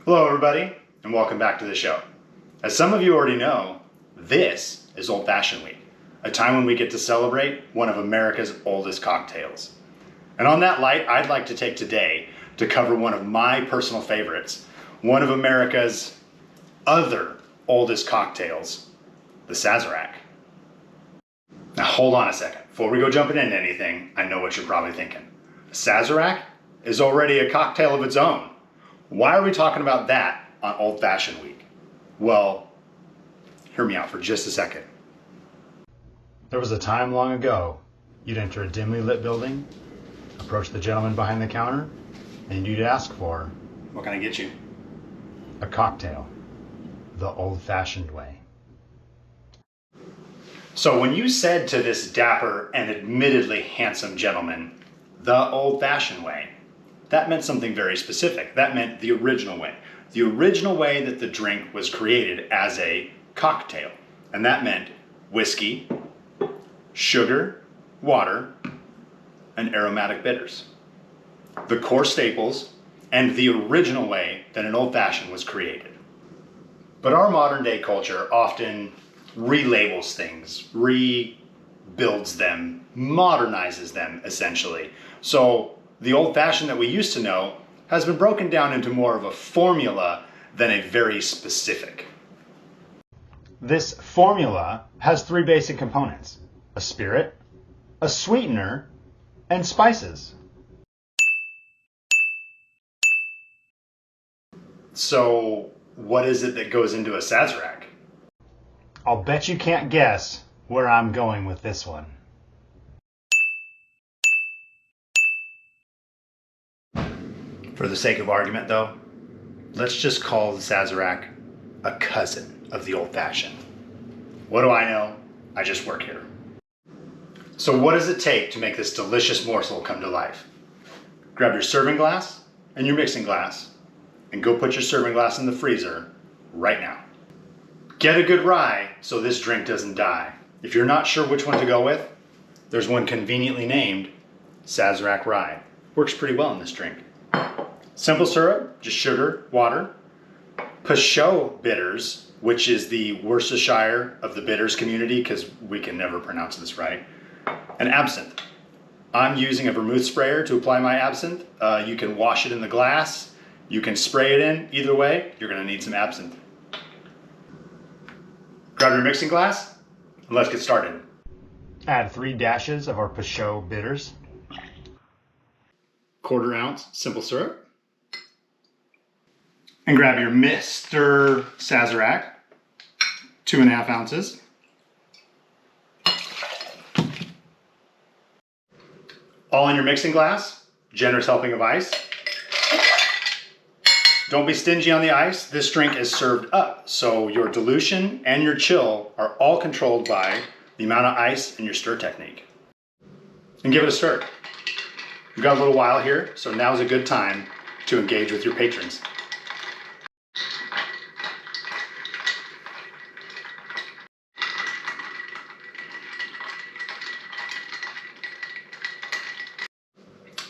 Hello everybody, and welcome back to the show. As some of you already know, this is Old Fashioned Week, a time when we get to celebrate one of America's oldest cocktails. And on that light, I'd like to take today to cover one of my personal favorites, one of America's other oldest cocktails, the Sazerac. Now hold on a second. Before we go jumping into anything, I know what you're probably thinking. Sazerac is already a cocktail of its own. Why are we talking about that on Old Fashioned Week? Well, hear me out for just a second. There was a time long ago, you'd enter a dimly lit building, approach the gentleman behind the counter, and you'd ask for, "What can I get you?" A cocktail, the old-fashioned way. So when you said to this dapper and admittedly handsome gentleman, "the old-fashioned way," that meant something very specific. That meant the original way. The original way that the drink was created as a cocktail. And that meant whiskey, sugar, water, and aromatic bitters. The core staples and the original way that an old fashioned was created. But our modern day culture often relabels things, rebuilds them, modernizes them essentially. So the old fashioned that we used to know has been broken down into more of a formula than a very specific. This formula has three basic components: a spirit, a sweetener, and spices. So what is it that goes into a Sazerac? I'll bet you can't guess where I'm going with this one. For the sake of argument though, let's just call the Sazerac a cousin of the Old Fashioned. What do I know? I just work here. So what does it take to make this delicious morsel come to life? Grab your serving glass and your mixing glass and go put your serving glass in the freezer right now. Get a good rye so this drink doesn't die. If you're not sure which one to go with, there's one conveniently named Sazerac Rye. Works pretty well in this drink. Simple syrup, just sugar, water. Peychaud bitters, which is the Worcestershire of the bitters community because we can never pronounce this right. And absinthe. I'm using a vermouth sprayer to apply my absinthe. You can wash it in the glass. You can spray it in. Either way, you're going to need some absinthe. Grab your mixing glass and let's get started. Add 3 dashes of our Peychaud bitters. 1/4 ounce simple syrup. And grab your Michters Sazerac, 2.5 ounces. All in your mixing glass, generous helping of ice. Don't be stingy on the ice. This drink is served up, so your dilution and your chill are all controlled by the amount of ice and your stir technique. And give it a stir. We've got a little while here, so now's a good time to engage with your patrons.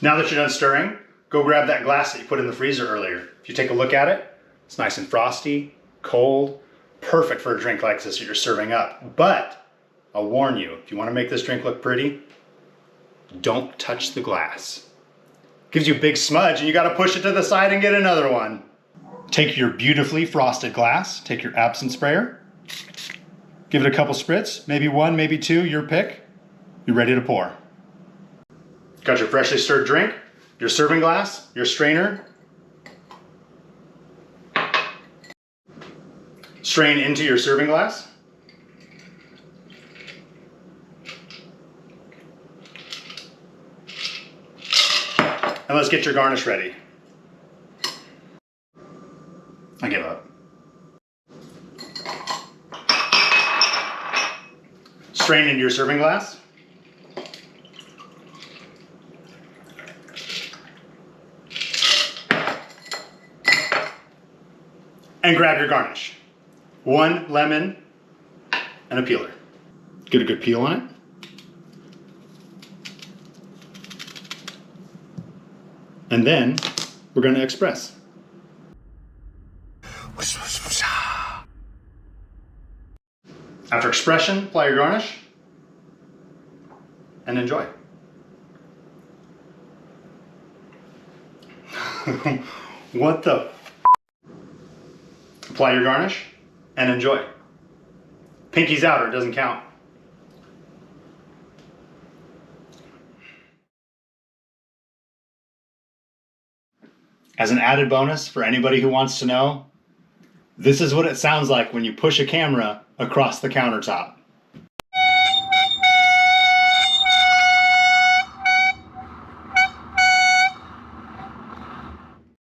Now that you're done stirring, go grab that glass that you put in the freezer earlier. If you take a look at it, it's nice and frosty, cold, perfect for a drink like this that you're serving up. But I'll warn you, if you want to make this drink look pretty, don't touch the glass. Gives you a big smudge and you got to push it to the side and get another one. Take your beautifully frosted glass, take your absinthe sprayer, give it a couple spritz, maybe 1, maybe 2, your pick. You're ready to pour. Got your freshly stirred drink, your serving glass, your strainer. Strain into your serving glass. And let's get your garnish ready. I give up. Strain into your serving glass. And grab your garnish. 1 lemon and a peeler. Get a good peel on it. And then we're going to express. After expression, apply your garnish and enjoy. What the? Apply your garnish and enjoy. Pinky's out or it doesn't count. As an added bonus for anybody who wants to know, this is what it sounds like when you push a camera across the countertop.